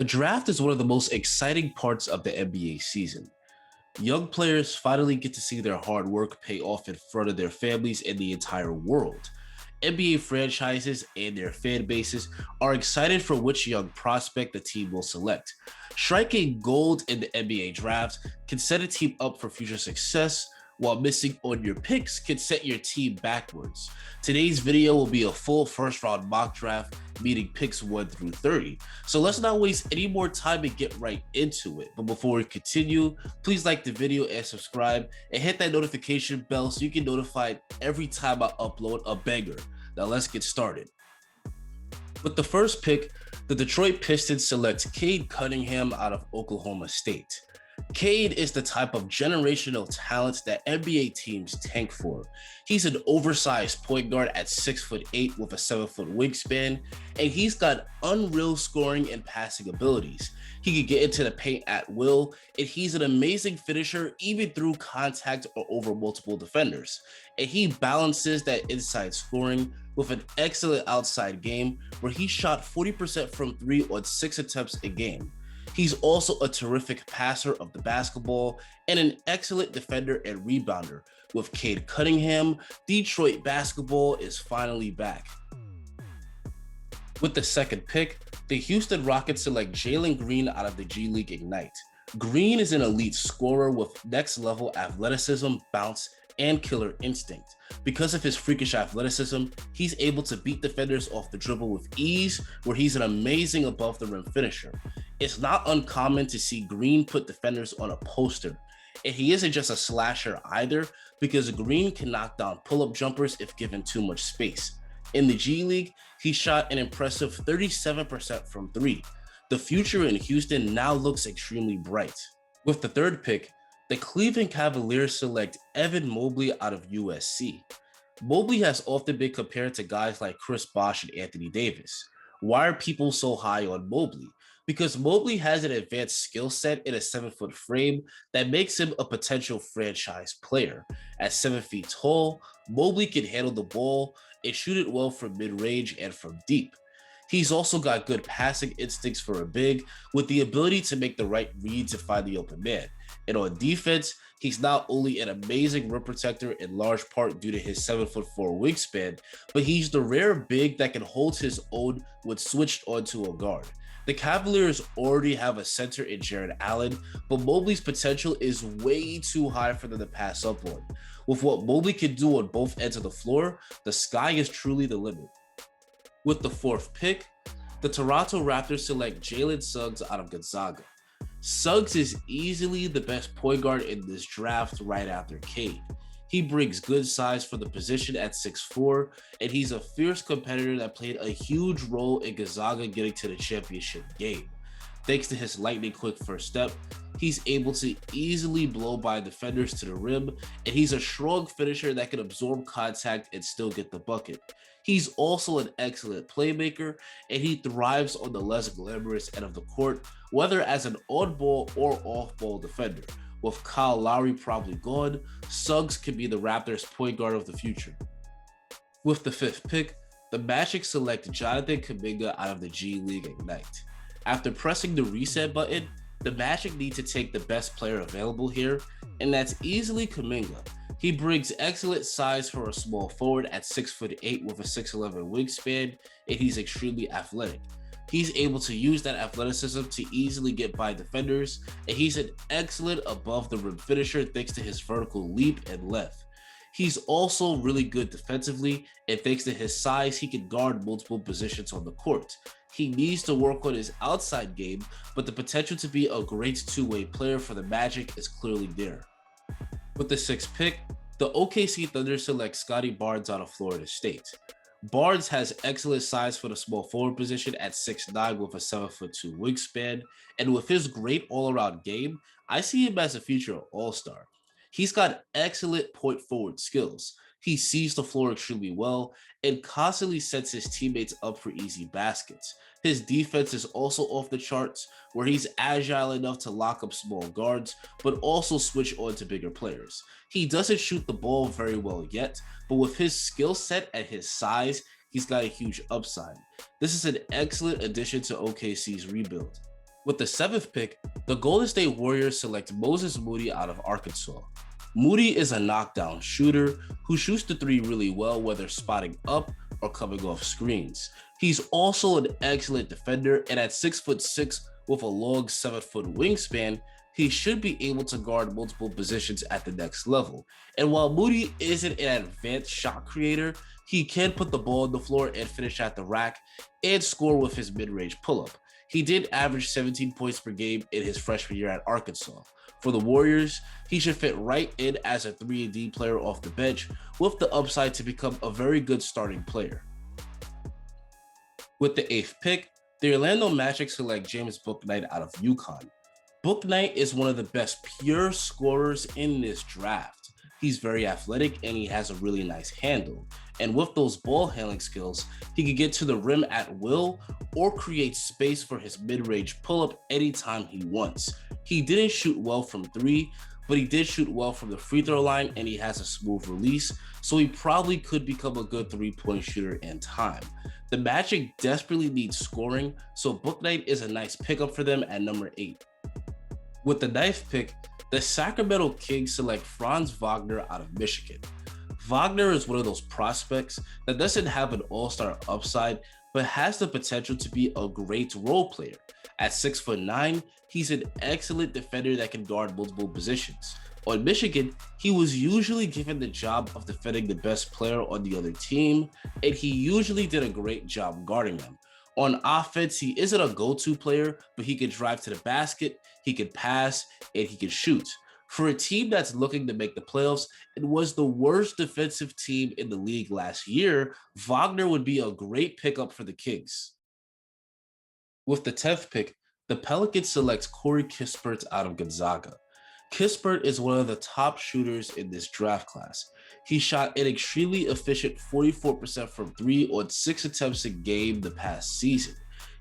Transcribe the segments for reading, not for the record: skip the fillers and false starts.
The draft is one of the most exciting parts of the NBA season. Young players finally get to see their hard work pay off in front of their families and the entire world. NBA franchises and their fan bases are excited for which young prospect the team will select. Striking gold in the NBA draft can set a team up for future success, while missing on your picks can set your team backwards. Today's video will be a full first round mock draft, meaning picks 1 through 30. So let's not waste any more time and get right into it. But before we continue, please like the video and subscribe and hit that notification bell so you get notified every time I upload a banger. Now let's get started. With the first pick, the Detroit Pistons select Cade Cunningham out of Oklahoma State. Cade is the type of generational talent that NBA teams tank for. He's an oversized point guard at 6'8" with a 7-foot wingspan, and he's got unreal scoring and passing abilities. He can get into the paint at will, and he's an amazing finisher even through contact or over multiple defenders. And he balances that inside scoring with an excellent outside game where he shot 40% from 3 on 6 attempts a game. He's also a terrific passer of the basketball and an excellent defender and rebounder. With Cade Cunningham, Detroit basketball is finally back. With the second pick, the Houston Rockets select Jalen Green out of the G League Ignite. Green is an elite scorer with next-level athleticism, bounce, and killer instinct. Because of his freakish athleticism, he's able to beat defenders off the dribble with ease, where he's an amazing above-the-rim finisher. It's not uncommon to see Green put defenders on a poster, and he isn't just a slasher either, because Green can knock down pull-up jumpers if given too much space. In the G League, he shot an impressive 37% from 3. The future in Houston now looks extremely bright. With the third pick, the Cleveland Cavaliers select Evan Mobley out of USC. Mobley has often been compared to guys like Chris Bosh and Anthony Davis. Why are people so high on Mobley? Because Mobley has an advanced skill set in a 7-foot frame that makes him a potential franchise player. At 7 feet tall, Mobley can handle the ball and shoot it well from mid-range and from deep. He's also got good passing instincts for a big, with the ability to make the right reads and find the open man. And on defense, he's not only an amazing rim protector in large part due to his 7'4" wingspan, but he's the rare big that can hold his own when switched onto a guard. The Cavaliers already have a center in Jarrett Allen, but Mobley's potential is way too high for them to pass up on. With what Mobley can do on both ends of the floor, the sky is truly the limit. With the fourth pick, the Toronto Raptors select Jalen Suggs out of Gonzaga. Suggs is easily the best point guard in this draft right after Cade. He brings good size for the position at 6'4", and he's a fierce competitor that played a huge role in Gonzaga getting to the championship game. Thanks to his lightning-quick first step, he's able to easily blow by defenders to the rim, and he's a strong finisher that can absorb contact and still get the bucket. He's also an excellent playmaker, and he thrives on the less glamorous end of the court, whether as an on-ball or off-ball defender. With Kyle Lowry probably gone, Suggs could be the Raptors' point guard of the future. With the fifth pick, the Magic select Jonathan Kuminga out of the G League Ignite. After pressing the reset button, the Magic need to take the best player available here, and that's easily Kuminga. He brings excellent size for a small forward at 6'8" with a 6'11" wingspan, and he's extremely athletic. He's able to use that athleticism to easily get by defenders, and he's an excellent above-the-rim finisher thanks to his vertical leap and length. He's also really good defensively, and thanks to his size, he can guard multiple positions on the court. He needs to work on his outside game, but the potential to be a great two-way player for the Magic is clearly there. With the sixth pick, the OKC Thunder select Scottie Barnes out of Florida State. Barnes has excellent size for the small forward position at 6'9" with a 7'2" wingspan, and with his great all-around game, I see him as a future all-star. He's got excellent point forward skills. He sees the floor extremely well and constantly sets his teammates up for easy baskets. His defense is also off the charts, where he's agile enough to lock up small guards, but also switch on to bigger players. He doesn't shoot the ball very well yet, but with his skill set and his size, he's got a huge upside. This is an excellent addition to OKC's rebuild. With the 7th pick, the Golden State Warriors select Moses Moody out of Arkansas. Moody is a knockdown shooter who shoots the three really well, whether spotting up or coming off screens. He's also an excellent defender, and at 6'6" with a long 7-foot wingspan, he should be able to guard multiple positions at the next level. And while Moody isn't an advanced shot creator, he can put the ball on the floor and finish at the rack and score with his mid-range pull-up. He did average 17 points per game in his freshman year at Arkansas. For the Warriors, he should fit right in as a 3-and-D player off the bench with the upside to become a very good starting player. With the 8th pick, the Orlando Magic select James Bouknight out of UConn. Bouknight is one of the best pure scorers in this draft. He's very athletic and he has a really nice handle. And with those ball handling skills, he can get to the rim at will or create space for his mid-range pull-up anytime he wants. He didn't shoot well from 3, but he did shoot well from the free throw line and he has a smooth release, so he probably could become a good 3-point shooter in time. The Magic desperately need scoring, so Bouknight is a nice pickup for them at number 8. With the 9th pick, the Sacramento Kings select Franz Wagner out of Michigan. Wagner is one of those prospects that doesn't have an all-star upside, but has the potential to be a great role player. At 6'9", he's an excellent defender that can guard multiple positions. On Michigan, he was usually given the job of defending the best player on the other team, and he usually did a great job guarding them. On offense, he isn't a go-to player, but he can drive to the basket, he can pass, and he can shoot. For a team that's looking to make the playoffs and was the worst defensive team in the league last year, Wagner would be a great pickup for the Kings. With the 10th pick, the Pelicans select Corey Kispert out of Gonzaga. Kispert is one of the top shooters in this draft class. He shot an extremely efficient 44% from 3 on 6 attempts a game the past season.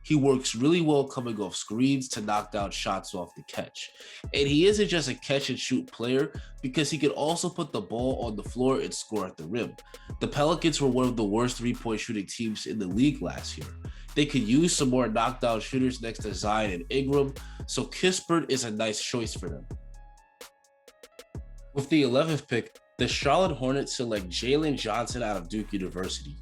He works really well coming off screens to knock down shots off the catch. And he isn't just a catch and shoot player because he can also put the ball on the floor and score at the rim. The Pelicans were one of the worst 3-point shooting teams in the league last year. They could use some more knockdown shooters next to Zion and Ingram, so Kispert is a nice choice for them. With the 11th pick, the Charlotte Hornets select Jalen Johnson out of Duke University.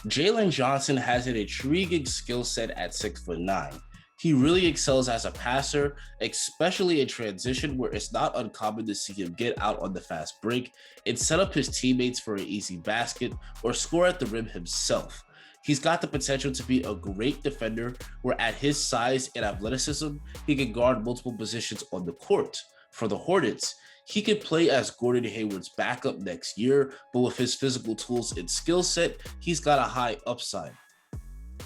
Jalen Johnson has an intriguing skill set at 6'9". He really excels as a passer, especially in transition where it's not uncommon to see him get out on the fast break and set up his teammates for an easy basket or score at the rim himself. He's got the potential to be a great defender where at his size and athleticism, he can guard multiple positions on the court. For the Hornets, he could play as Gordon Hayward's backup next year, but with his physical tools and skill set, he's got a high upside.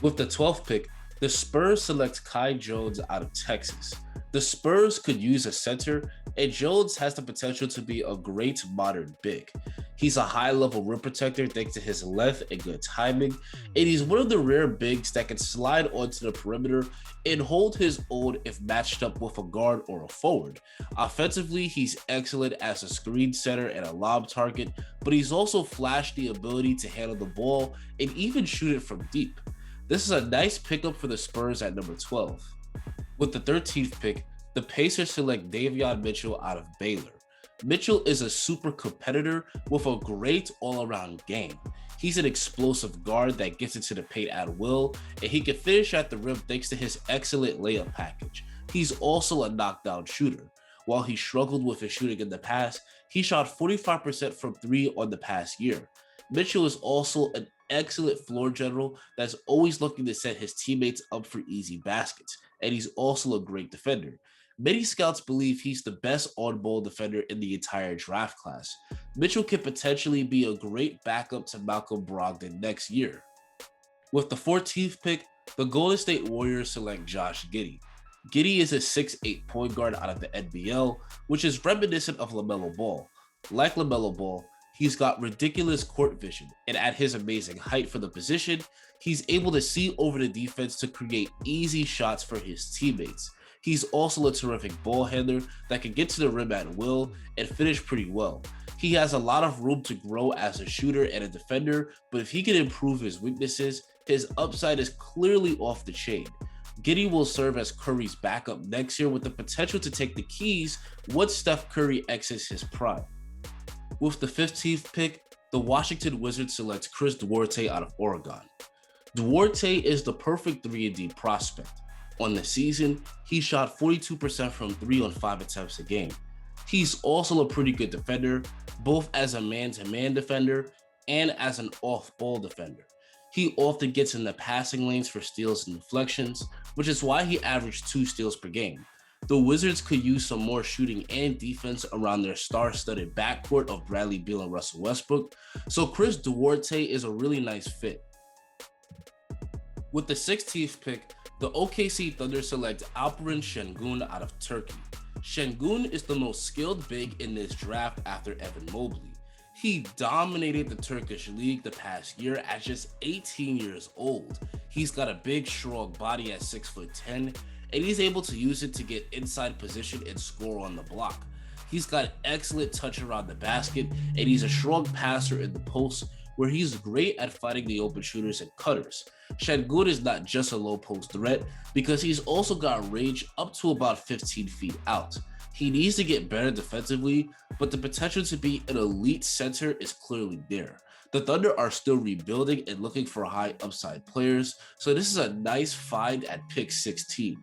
With the 12th pick, the Spurs select Kai Jones out of Texas. The Spurs could use a center, and Jones has the potential to be a great modern big. He's a high-level rim protector thanks to his length and good timing, and he's one of the rare bigs that can slide onto the perimeter and hold his own if matched up with a guard or a forward. Offensively, he's excellent as a screen setter and a lob target, but he's also flashed the ability to handle the ball and even shoot it from deep. This is a nice pickup for the Spurs at number 12. With the 13th pick, the Pacers select Davion Mitchell out of Baylor. Mitchell is a super competitor with a great all-around game. He's an explosive guard that gets into the paint at will, and he can finish at the rim thanks to his excellent layup package. He's also a knockdown shooter. While he struggled with his shooting in the past, he shot 45% from 3 on the past year. Mitchell is also an excellent floor general that's always looking to set his teammates up for easy baskets, and he's also a great defender. Many scouts believe he's the best on-ball defender in the entire draft class. Mitchell could potentially be a great backup to Malcolm Brogdon next year. With the 14th pick, the Golden State Warriors select Josh Giddey. Giddey is a 6'8" point guard out of the NBL, which is reminiscent of LaMelo Ball. Like LaMelo Ball, he's got ridiculous court vision, and at his amazing height for the position, he's able to see over the defense to create easy shots for his teammates. He's also a terrific ball handler that can get to the rim at will and finish pretty well. He has a lot of room to grow as a shooter and a defender, but if he can improve his weaknesses, his upside is clearly off the chain. Giddey will serve as Curry's backup next year with the potential to take the keys once Steph Curry exits his prime. With the 15th pick, the Washington Wizards select Chris Duarte out of Oregon. Duarte is the perfect 3-and-D prospect. On the season, he shot 42% from 3 on 5 attempts a game. He's also a pretty good defender, both as a man-to-man defender and as an off-ball defender. He often gets in the passing lanes for steals and deflections, which is why he averaged 2 steals per game. The Wizards could use some more shooting and defense around their star-studded backcourt of Bradley Beal and Russell Westbrook, so Chris Duarte is a really nice fit. With the 16th pick, the OKC Thunder select Alperen Şengün out of Turkey. Şengün is the most skilled big in this draft after Evan Mobley. He dominated the Turkish league the past year at just 18 years old. He's got a big, strong body at 6'10", and he's able to use it to get inside position and score on the block. He's got excellent touch around the basket, and he's a strong passer in the post, where he's great at fighting the open shooters and cutters. Şengün is not just a low post threat because he's also got range up to about 15 feet out. He needs to get better defensively, but the potential to be an elite center is clearly there. The Thunder are still rebuilding and looking for high upside players, so this is a nice find at pick 16.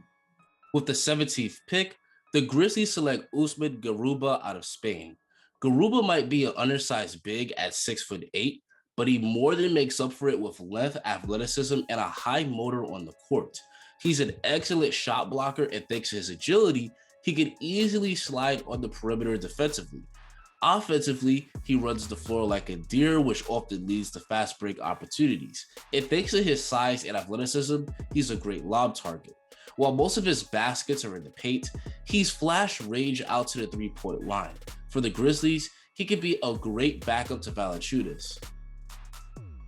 With the 17th pick, the Grizzlies select Usman Garuba out of Spain. Garuba might be an undersized big at 6'8", but he more than makes up for it with length, athleticism, and a high motor on the court. He's an excellent shot blocker, and thanks to his agility, he can easily slide on the perimeter defensively. Offensively, he runs the floor like a deer, which often leads to fast break opportunities. And thanks to his size and athleticism, he's a great lob target. While most of his baskets are in the paint, he's flash range out to the three-point line. For the Grizzlies, he could be a great backup to Valanciunas.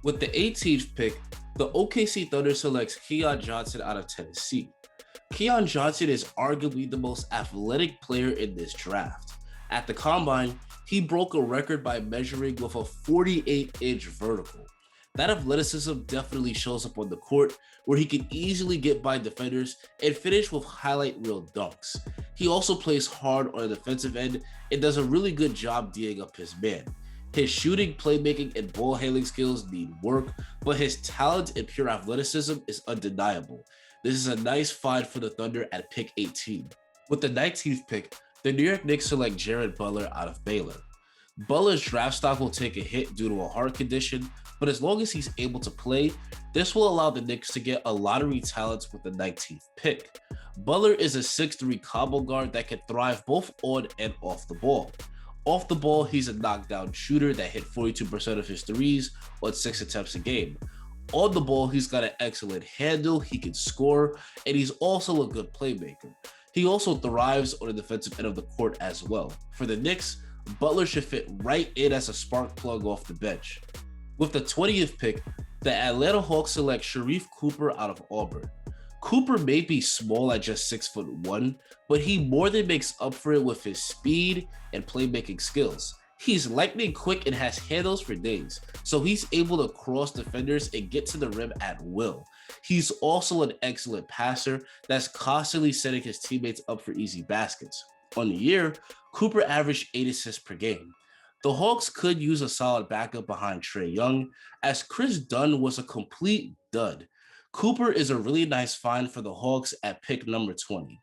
With the 18th pick, the OKC Thunder selects Keon Johnson out of Tennessee. Keon Johnson is arguably the most athletic player in this draft. At the Combine, he broke a record by measuring with a 48-inch vertical. That athleticism definitely shows up on the court, where he can easily get by defenders and finish with highlight reel dunks. He also plays hard on the defensive end and does a really good job D'ing up his man. His shooting, playmaking, and ball handling skills need work, but his talent and pure athleticism is undeniable. This is a nice find for the Thunder at pick 18. With the 19th pick, the New York Knicks select Jared Butler out of Baylor. Butler's draft stock will take a hit due to a heart condition, but as long as he's able to play, this will allow the Knicks to get a lottery talent with the 19th pick. Butler is a 6'3" combo guard that can thrive both on and off the ball. Off the ball, he's a knockdown shooter that hit 42% of his threes on 6 attempts a game. On the ball, he's got an excellent handle, he can score, and he's also a good playmaker. He also thrives on the defensive end of the court as well. For the Knicks, Butler should fit right in as a spark plug off the bench. With the 20th pick, the Atlanta Hawks select Sharife Cooper out of Auburn. Cooper may be small at just 6'1", but he more than makes up for it with his speed and playmaking skills. He's lightning quick and has handles for days, so he's able to cross defenders and get to the rim at will. He's also an excellent passer that's constantly setting his teammates up for easy baskets. On the year, Cooper averaged 8 assists per game. The Hawks could use a solid backup behind Trae Young, as Chris Dunn was a complete dud. Cooper is a really nice find for the Hawks at pick number 20.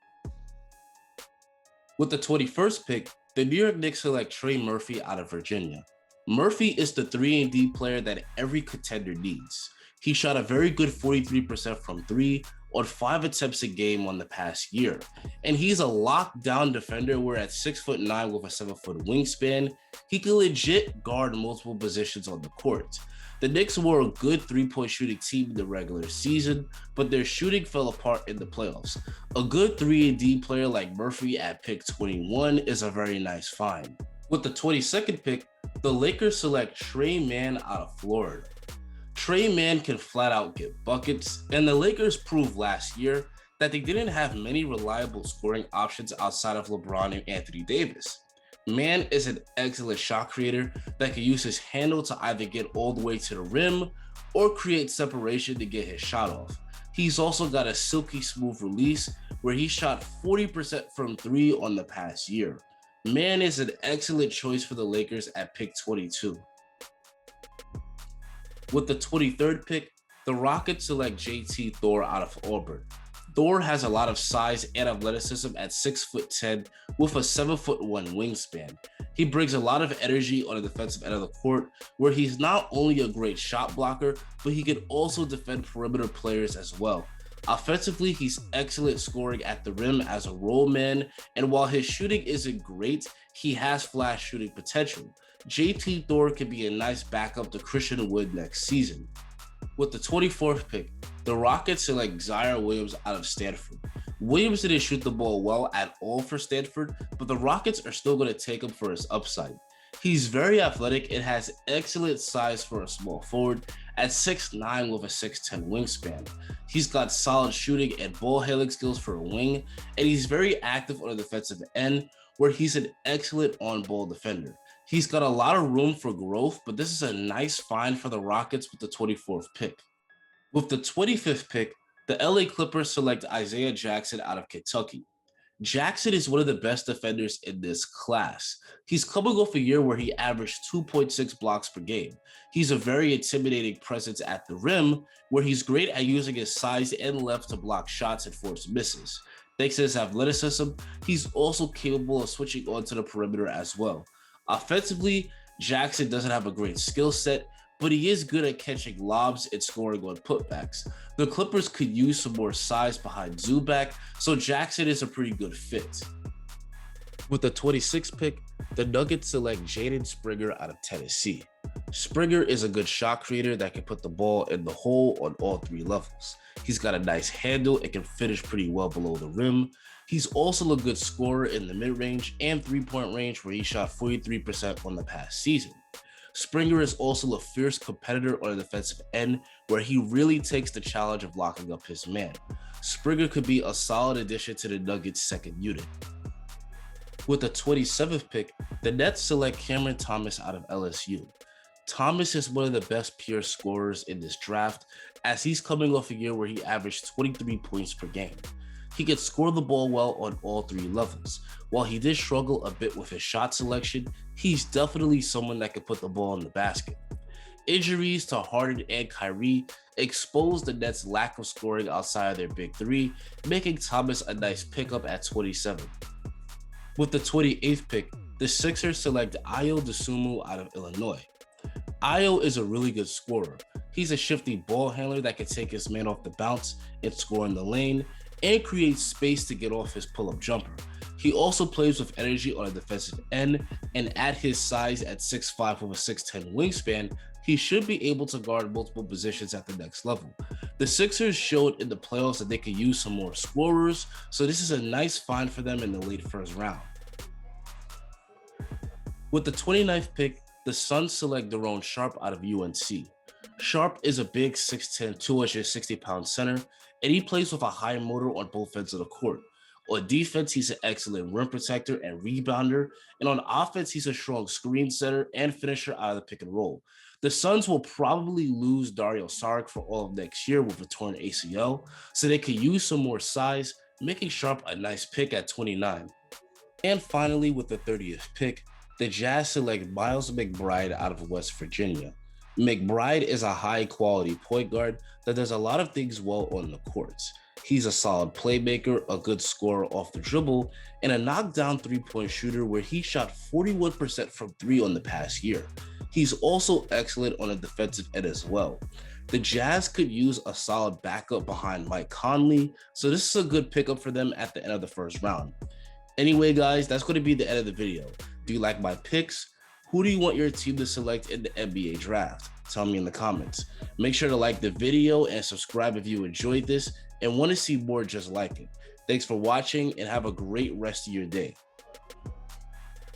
With the 21st pick, the New York Knicks select Trey Murphy out of Virginia. Murphy is the 3-and-D player that every contender needs. He shot a very good 43% from 3 on 5 attempts a game on the past year. And he's a lockdown defender where at 6'9" with a 7-foot wingspan, he can legit guard multiple positions on the court. The Knicks were a good 3-point shooting team in the regular season, but their shooting fell apart in the playoffs. A good 3-and-D player like Murphy at pick 21 is a very nice find. With the 22nd pick, the Lakers select Tre Mann out of Florida. Tre Mann can flat out get buckets, and the Lakers proved last year that they didn't have many reliable scoring options outside of LeBron and Anthony Davis. Mann is an excellent shot creator that can use his handle to either get all the way to the rim or create separation to get his shot off. He's also got a silky smooth release where he shot 40% from 3 on the past year. Man is an excellent choice for the Lakers at pick 22. With the 23rd pick, the Rockets select JT Thor out of Auburn. Thor has a lot of size and athleticism at 6'10" with a 7'1" wingspan. He brings a lot of energy on the defensive end of the court, where he's not only a great shot blocker, but he can also defend perimeter players as well. Offensively, he's excellent scoring at the rim as a roll man, and while his shooting isn't great, he has flash shooting potential. JT Thor can be a nice backup to Christian Wood next season. With the 24th pick, the Rockets select Ziaire Williams out of Stanford. Williams didn't shoot the ball well at all for Stanford, but the Rockets are still going to take him for his upside. He's very athletic and has excellent size for a small forward at 6'9" with a 6'10" wingspan. He's got solid shooting and ball handling skills for a wing, and he's very active on the defensive end, where he's an excellent on-ball defender. He's got a lot of room for growth, but this is a nice find for the Rockets with the 24th pick. With the 25th pick, the LA Clippers select Isaiah Jackson out of Kentucky. Jackson is one of the best defenders in this class. He's coming off a year where he averaged 2.6 blocks per game. He's a very intimidating presence at the rim, where he's great at using his size and length to block shots and force misses. Thanks to his athleticism, he's also capable of switching onto the perimeter as well. Offensively, Jackson doesn't have a great skill set, but he is good at catching lobs and scoring on putbacks. The Clippers could use some more size behind Zubac, so Jackson is a pretty good fit. With the 26th pick, the Nuggets select Jaden Springer out of Tennessee. Springer is a good shot creator that can put the ball in the hole on all 3 levels. He's got a nice handle and can finish pretty well below the rim. He's also a good scorer in the mid-range and 3-point range, where he shot 43% on the past season. Springer is also a fierce competitor on the defensive end, where he really takes the challenge of locking up his man. Springer could be a solid addition to the Nuggets' second unit. With the 27th pick, the Nets select Cameron Thomas out of LSU. Thomas is one of the best pure scorers in this draft, as he's coming off a year where he averaged 23 points per game. He can score the ball well on all 3 levels. While he did struggle a bit with his shot selection, he's definitely someone that can put the ball in the basket. Injuries to Harden and Kyrie exposed the Nets' lack of scoring outside of their big 3, making Thomas a nice pickup at 27. With the 28th pick, the Sixers select Ayo Dosunmu out of Illinois. Ayo is a really good scorer. He's a shifty ball handler that can take his man off the bounce and score in the lane, and creates space to get off his pull-up jumper. He also plays with energy on the defensive end, and at his size at 6'5" with a 6'10" wingspan, he should be able to guard multiple positions at the next level. The Sixers showed in the playoffs that they could use some more scorers, so this is a nice find for them in the late first round. With the 29th pick, the Suns select Daron Sharpe out of UNC. Sharpe is a big 6'10", 260-pound center, and he plays with a high motor on both ends of the court. On defense, he's an excellent rim protector and rebounder, and on offense, he's a strong screen setter and finisher out of the pick and roll. The Suns will probably lose Dario Saric for all of next year with a torn ACL, so they could use some more size, making Sharpe a nice pick at 29. And finally, with the 30th pick, the Jazz select Miles McBride out of West Virginia. McBride is a high-quality point guard that does a lot of things well on the courts. He's a solid playmaker, a good scorer off the dribble, and a knockdown 3-point shooter where he shot 41% from 3 on the past year. He's also excellent on the defensive end as well. The Jazz could use a solid backup behind Mike Conley, so this is a good pickup for them at the end of the first round. Anyway, guys, that's going to be the end of the video. Do you like my picks? Who do you want your team to select in the NBA draft? Tell me in the comments. Make sure to like the video and subscribe if you enjoyed this and want to see more just like it. Thanks for watching and have a great rest of your day.